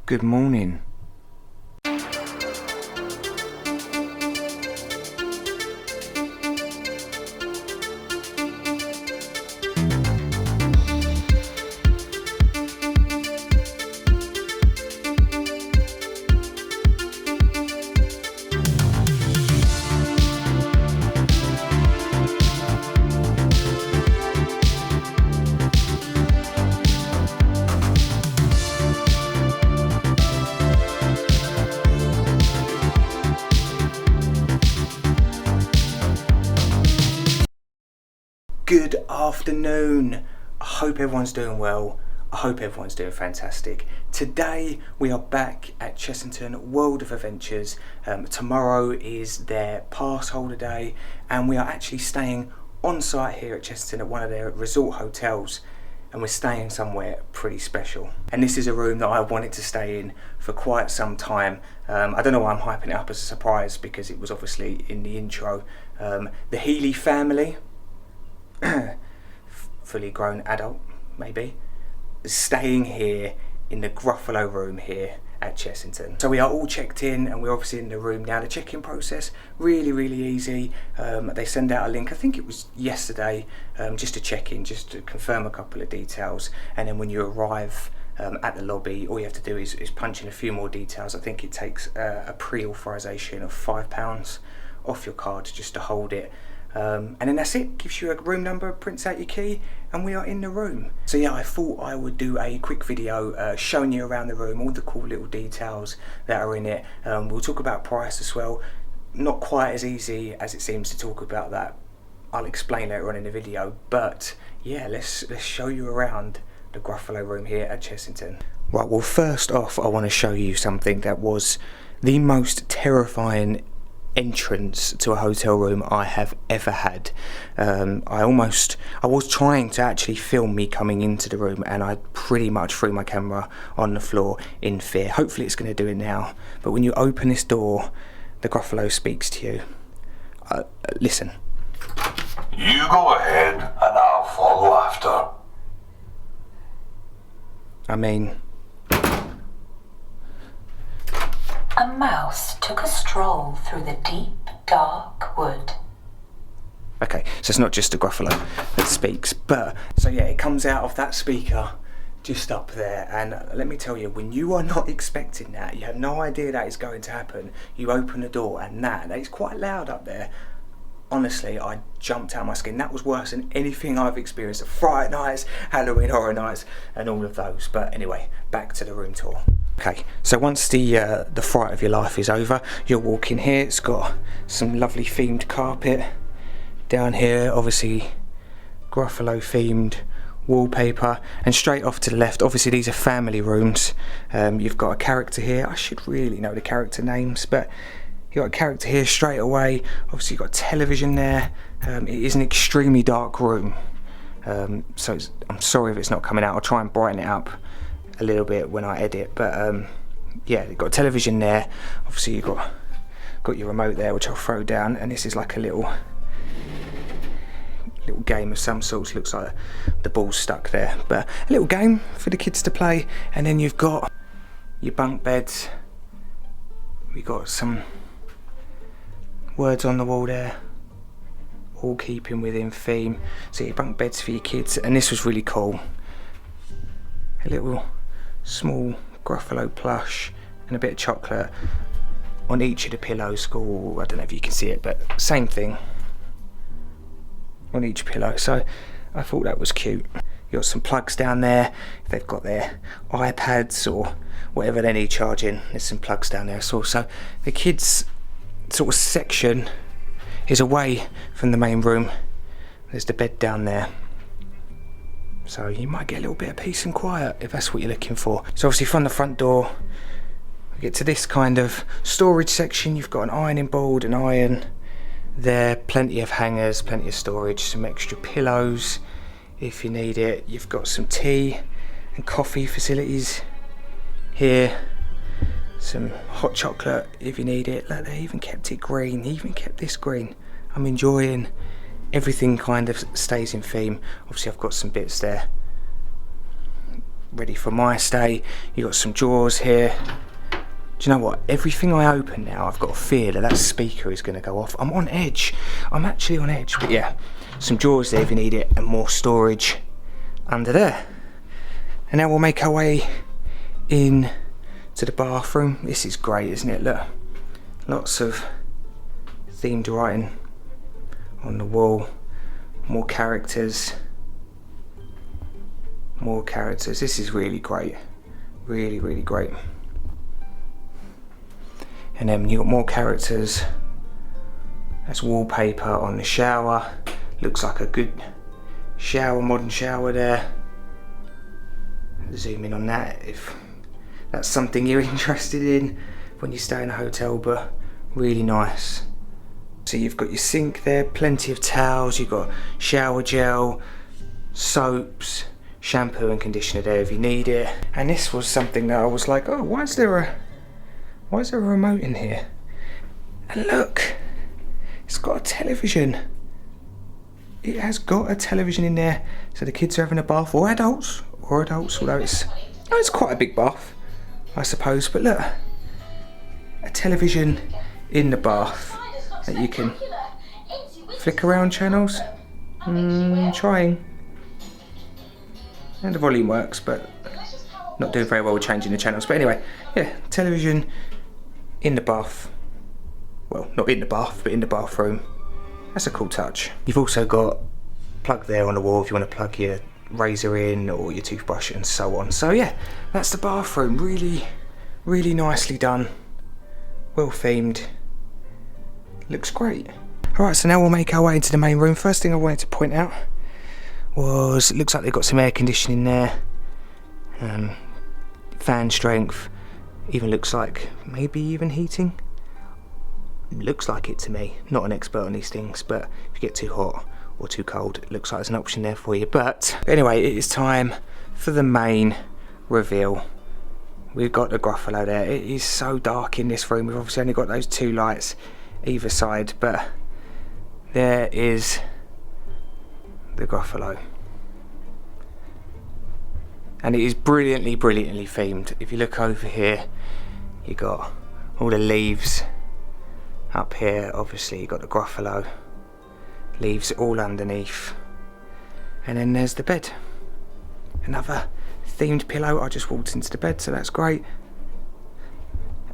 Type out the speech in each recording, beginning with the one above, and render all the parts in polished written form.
Good morning. Good afternoon. I hope everyone's doing well. I hope everyone's doing fantastic. Today we are back at Chessington World of Adventures. Tomorrow is their pass holder day and we are actually staying on site here at Chessington at one of their resort hotels, and we're staying somewhere pretty special. And this is a room that I wanted to stay in for quite some time. I don't know why I'm hyping it up as a surprise because it was obviously in the intro. The Healy family, fully grown adult maybe, staying here in the Gruffalo room here at Chessington. So we are all checked in and we're obviously in the room now. The check-in process really easy. They send out a link, I think it was yesterday, just to check in, just to confirm a couple of details, and then when you arrive at the lobby, all you have to do is punch in a few more details. I think it takes a pre-authorization of £5 off your card just to hold it. And then that's it, gives you a room number, prints out your key, and we are in the room. So yeah, I thought I would do a quick video showing you around the room, all the cool little details that are in it. We'll talk about price as well. Not quite as easy as it seems to talk about that. I'll explain later on in the video, but yeah, let's show you around the Gruffalo room here at Chessington. Right, well first off I want to show you something that was the most terrifying entrance to a hotel room I have ever had. I was trying to actually film me coming into the room and I pretty much threw my camera on the floor in fear. Hopefully it's going to do it now, but when you open this door, the Gruffalo speaks to you. Listen. You go ahead and I'll follow after. I mean, a mouse took a stroll through the deep, dark wood. okay, so it's not just a Gruffalo that speaks, but so yeah, it comes out of that speaker just up there, and let me tell you, when you are not expecting that, you have no idea that is going to happen, you open the door and that is quite loud up there. Honestly, I jumped out of my skin. That was worse than anything I've experienced. Fright nights, Halloween Horror Nights, and all of those. But anyway, back to the room tour. Okay, so once the fright of your life is over, you'll walk in here. It's got some lovely themed carpet. Down here, obviously, Gruffalo themed wallpaper. And straight off to the left, obviously these are family rooms. You've got a character here. I should really know the character names, but you've got a character here straight away. Obviously you've got a television there. It is an extremely dark room. So I'm sorry if it's not coming out. I'll try and brighten it up a little bit when I edit. But yeah, you've got a television there. Obviously you've got your remote there, which I'll throw down. And this is like a little game of some sorts. Looks like the ball's stuck there. But a little game for the kids to play. And then you've got your bunk beds. We've got some words on the wall there, all keeping within theme. So your bunk beds for your kids, and this was really cool. A little small Gruffalo plush and a bit of chocolate on each of the pillows. I don't know if you can see it, but same thing on each pillow. So I thought that was cute. You got some plugs down there. If they've got their iPads or whatever they need charging, there's some plugs down there. So the kids sort of section is away from the main room. There's the bed down there, so you might get a little bit of peace and quiet if that's what you're looking for. So obviously from the front door we get to this kind of storage section. You've got an ironing board, an iron there, plenty of hangers, plenty of storage, some extra pillows if you need it. You've got some tea and coffee facilities here, some hot chocolate if you need it. Look, they even kept it green. They even kept this green. I'm enjoying everything. Kind of stays in theme. Obviously I've got some bits there ready for my stay. You got some drawers here. Do you know what? Everything I open now, I've got a fear that speaker is going to go off. I'm on edge. I'm actually on edge. But yeah, some drawers there if you need it, and more storage under there. And now we'll make our way in to the bathroom. This is great, isn't it? Look, lots of themed writing on the wall. More characters. More characters. This is really great. Really, really great. And then you've got more characters. That's wallpaper on the shower. Looks like a good shower, modern shower there. Zoom in on that if that's something you're interested in when you stay in a hotel, but really nice. So you've got your sink there, plenty of towels, you've got shower gel, soaps, shampoo and conditioner there if you need it. And this was something that I was like, oh, why is there a remote in here? And look, it's got a television. It has got a television in there, so the kids are having a bath, or adults, although it's quite a big bath, I suppose. But look, a television in the bath that you can flick around channels. Trying. And the volume works, but not doing very well with changing the channels. But anyway, yeah, television in the bath. Well, not in the bath, but in the bathroom. That's a cool touch. You've also got a plug there on the wall if you want to plug your razor in or your toothbrush and so on. So yeah, that's the bathroom. Really, really nicely done. Well themed. Looks great. Alright, so now we'll make our way into the main room. First thing I wanted to point out was, it looks like they've got some air conditioning there. Fan strength. Even looks like maybe even heating. Looks like it to me. Not an expert on these things, but if you get too hot or too cold, it looks like there's an option there for you. But anyway, it is time for the main reveal. We've got the Gruffalo there. It is so dark in this room. We've obviously only got those two lights either side, but there is the Gruffalo. And it is brilliantly, brilliantly themed. If you look over here, you got all the leaves. Up here, obviously, you got the Gruffalo. Leaves all underneath. And then there's the bed. Another themed pillow. I just walked into the bed, so that's great.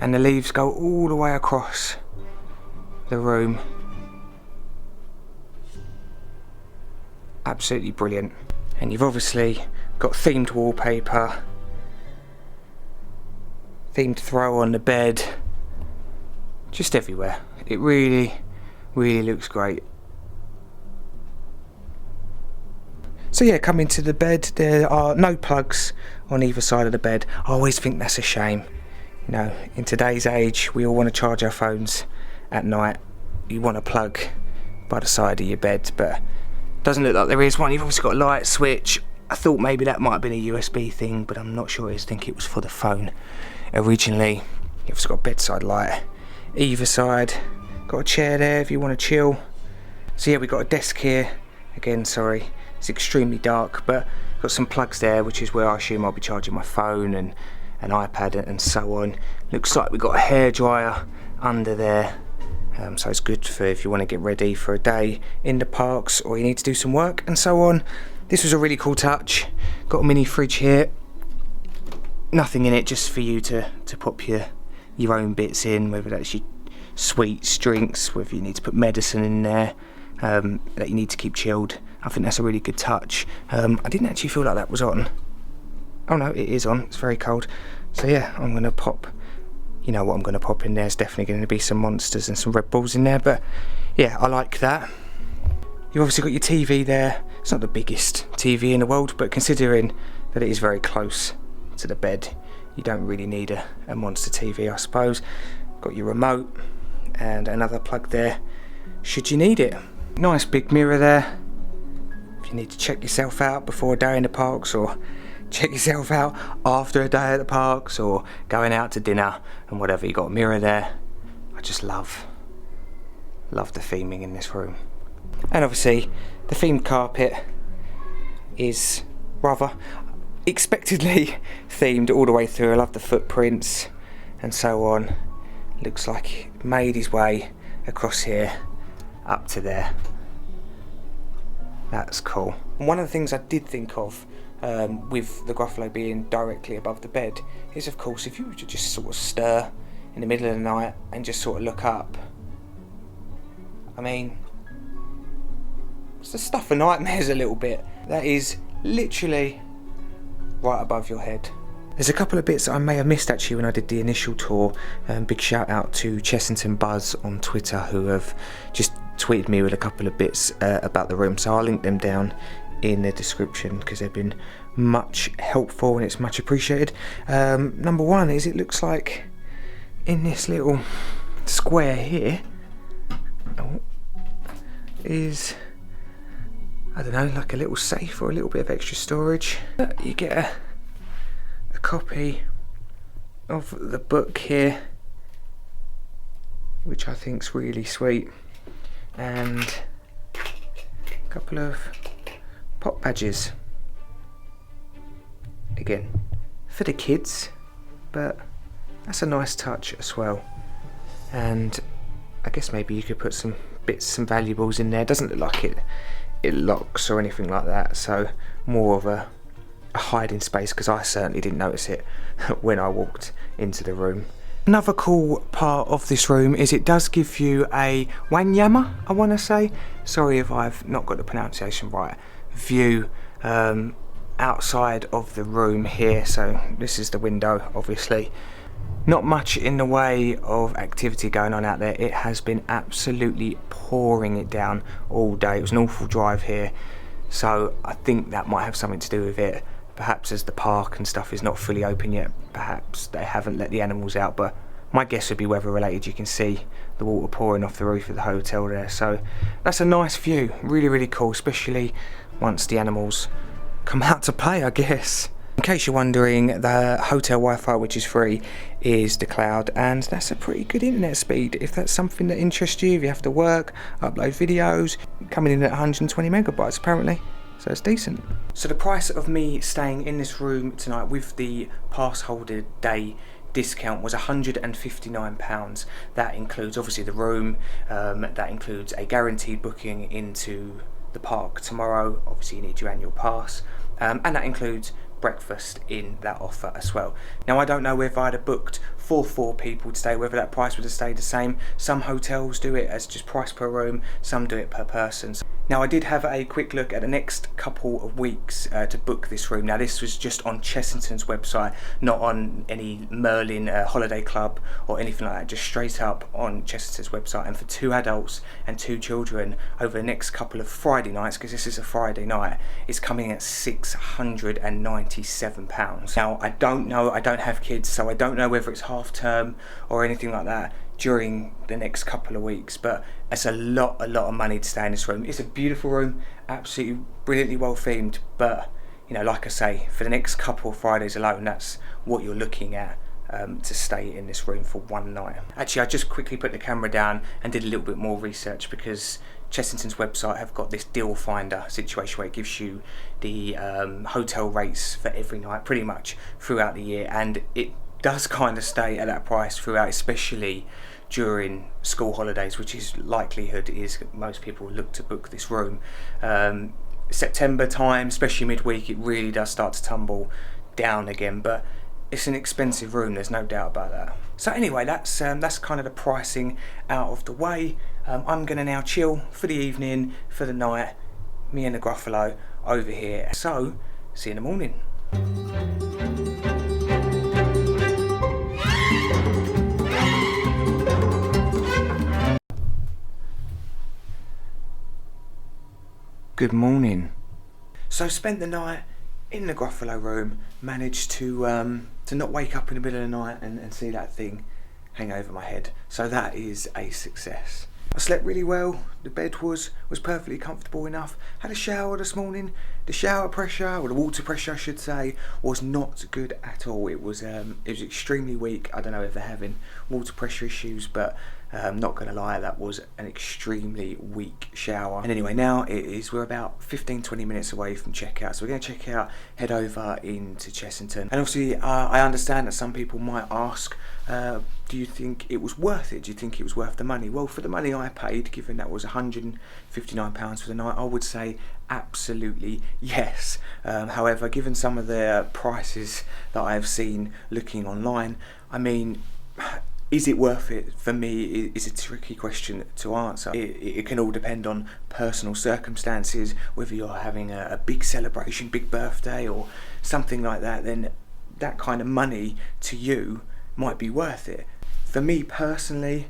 And the leaves go all the way across the room. Absolutely brilliant. And you've obviously got themed wallpaper, themed throw on the bed, just everywhere. It really, really looks great. So yeah, coming to the bed, there are no plugs on either side of the bed. I always think that's a shame. You know, in today's age, we all want to charge our phones at night. You want a plug by the side of your bed, but doesn't look like there is one. You've obviously got a light switch. I thought maybe that might have been a USB thing, but I'm not sure. I think it was for the phone originally. You've also got a bedside light either side. Got a chair there if you want to chill. So yeah, we've got a desk here. Again, sorry, it's extremely dark, but got some plugs there, which is where I assume I'll be charging my phone and an iPad and so on. Looks like we've got a hairdryer under there. So it's good for if you want to get ready for a day in the parks or you need to do some work and so on. This was a really cool touch. Got a mini fridge here. Nothing in it, just for you to pop your own bits in, whether that's your sweets, drinks, whether you need to put medicine in there that you need to keep chilled. I think that's a really good touch. I didn't actually feel like that was on. Oh no, it is on. It's very cold. So yeah, I'm going to pop, you know what I'm going to pop in there. It's definitely going to be some Monsters and some Red Bulls in there, but yeah, I like that. You've obviously got your TV there. It's not the biggest TV in the world, but considering that it is very close to the bed, you don't really need a monster TV, I suppose. Got your remote and another plug there should you need it. Nice big mirror there if you need to check yourself out before a day in the parks, or check yourself out after a day at the parks, or going out to dinner and whatever. You got a mirror there. I just love the theming in this room. And obviously the themed carpet is rather, expectedly themed all the way through. I love the footprints and so on. Looks like he made his way across here up to there. That's cool. And one of the things I did think of with the Gruffalo being directly above the bed is, of course, if you were to just sort of stir in the middle of the night and just sort of look up, I mean, it's the stuff of nightmares a little bit. That is literally right above your head. There's a couple of bits that I may have missed actually when I did the initial tour. Big shout out to Chessington Buzz on Twitter, who have just tweeted me with a couple of bits about the room, so I'll link them down in the description because they've been much helpful and it's much appreciated. Number one is, it looks like in this little square here is, I don't know, like a little safe or a little bit of extra storage. You get a copy of the book here, which I think's really sweet, and a couple of pop badges, again for the kids, but that's a nice touch as well. And I guess maybe you could put some bits, some valuables in there. It doesn't look like it locks or anything like that, so more of a hiding space, because I certainly didn't notice it when I walked into the room. Another cool part of this room is it does give you a Wanyama, I want to say, sorry if I've not got the pronunciation right, view outside of the room here. So this is the window, obviously. Not much in the way of activity going on out there. It has been absolutely pouring it down all day. It was an awful drive here, so I think that might have something to do with it. Perhaps as the park and stuff is not fully open yet, perhaps they haven't let the animals out, but my guess would be weather related. You can see the water pouring off the roof of the hotel there, so that's a nice view. Really, really cool, especially once the animals come out to play, I guess. In case you're wondering, the hotel Wi-Fi, which is free, is the cloud, and that's a pretty good internet speed. If that's something that interests you, if you have to work, upload videos, coming in at 120 megabytes apparently, so it's decent. So the price of me staying in this room tonight with the pass holder day discount was £159. That includes obviously the room, that includes a guaranteed booking into the park tomorrow. Obviously you need your annual pass, and that includes breakfast in that offer as well. Now I don't know if I'd have booked for 4 people to stay, whether that price would have stayed the same. Some hotels do it as just price per room, some do it per person. Now I did have a quick look at the next couple of weeks to book this room. Now this was just on Chessington's website, not on any Merlin holiday club or anything like that, just straight up on Chessington's website. And for 2 adults and 2 children over the next couple of Friday nights, because this is a Friday night, it's coming at £697. Now I don't know, I don't have kids, so I don't know whether it's half term or anything like that during the next couple of weeks, but it's a lot of money to stay in this room. It's a beautiful room, absolutely brilliantly well themed, but you know, like I say, for the next couple of Fridays alone, that's what you're looking at to stay in this room for one night. Actually, I just quickly put the camera down and did a little bit more research, because Chessington's website have got this deal finder situation where it gives you the hotel rates for every night pretty much throughout the year, and it does kind of stay at that price throughout, especially during school holidays, which is likelihood is most people look to book this room. September time, especially midweek, it really does start to tumble down again, but it's an expensive room, there's no doubt about that. So anyway, that's kind of the pricing out of the way. I'm gonna now chill for the evening, for the night, me and the Gruffalo over here. So see you in the morning. Good morning. So spent the night in the Gruffalo room, managed to not wake up in the middle of the night and see that thing hang over my head. So that is a success. I slept really well, the bed was perfectly comfortable enough. Had a shower this morning. The shower pressure, or the water pressure I should say, was not good at all. It was extremely weak. I don't know if they're having water pressure issues, but Not gonna lie, that was an extremely weak shower. And anyway, now we're about 15-20 minutes away from checkout, so we're gonna check out, head over into Chessington. And obviously I understand that some people might ask, do you think it was worth it? Do you think it was worth the money? Well, for the money I paid, given that was £159 for the night, I would say absolutely yes. However, given some of the prices that I've seen looking online, I mean, is it worth it? For me, it's a tricky question to answer. It can all depend on personal circumstances, whether you're having a big celebration, big birthday or something like that, then that kind of money to you might be worth it. For me personally,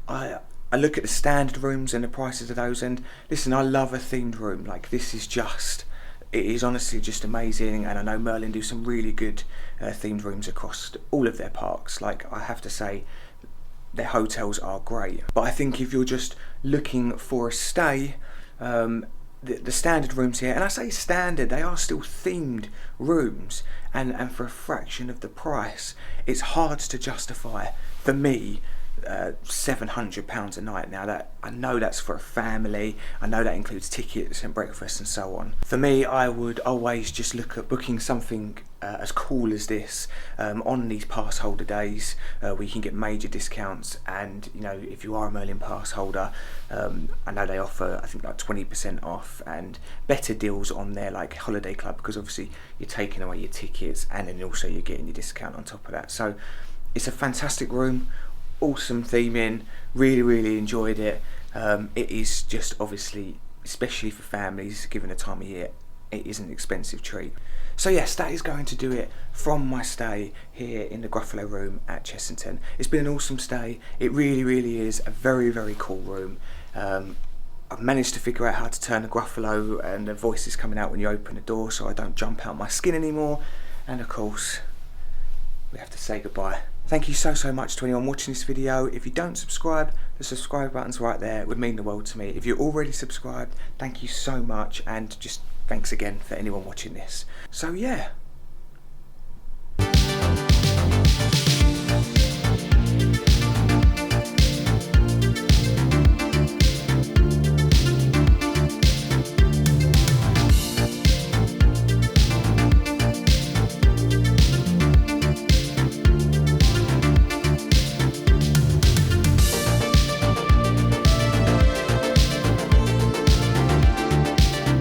I look at the standard rooms and the prices of those, and listen, I love a themed room. Like, this is just, it is honestly just amazing, and I know Merlin do some really good themed rooms across all of their parks. Like, I have to say, their hotels are great. But I think if you're just looking for a stay, the standard rooms here, and I say standard, they are still themed rooms, and for a fraction of the price, it's hard to justify, for me, £700 a night. Now, that I know that's for a family, I know that includes tickets and breakfast and so on. For me, I would always just look at booking something as cool as this on these pass holder days, where you can get major discounts. And you know, if you are a Merlin pass holder, I know they offer, I think, like 20% off and better deals on their like holiday club, because obviously you're taking away your tickets and then also you're getting your discount on top of that. So it's a fantastic room, awesome theming, really enjoyed it. It is just, obviously, especially for families, given the time of year, it is an expensive treat. So yes, that is going to do it from my stay here in the Gruffalo room at Chessington. It's been an awesome stay. It really is a very cool room. I've managed to figure out how to turn the Gruffalo and the voices coming out when you open the door, so I don't jump out my skin anymore. And of course, we have to say goodbye. Thank you so much to anyone watching this video. If you don't subscribe, the subscribe button's right there. It would mean the world to me. If you're already subscribed, thank you so much, and just thanks again for anyone watching this. So yeah,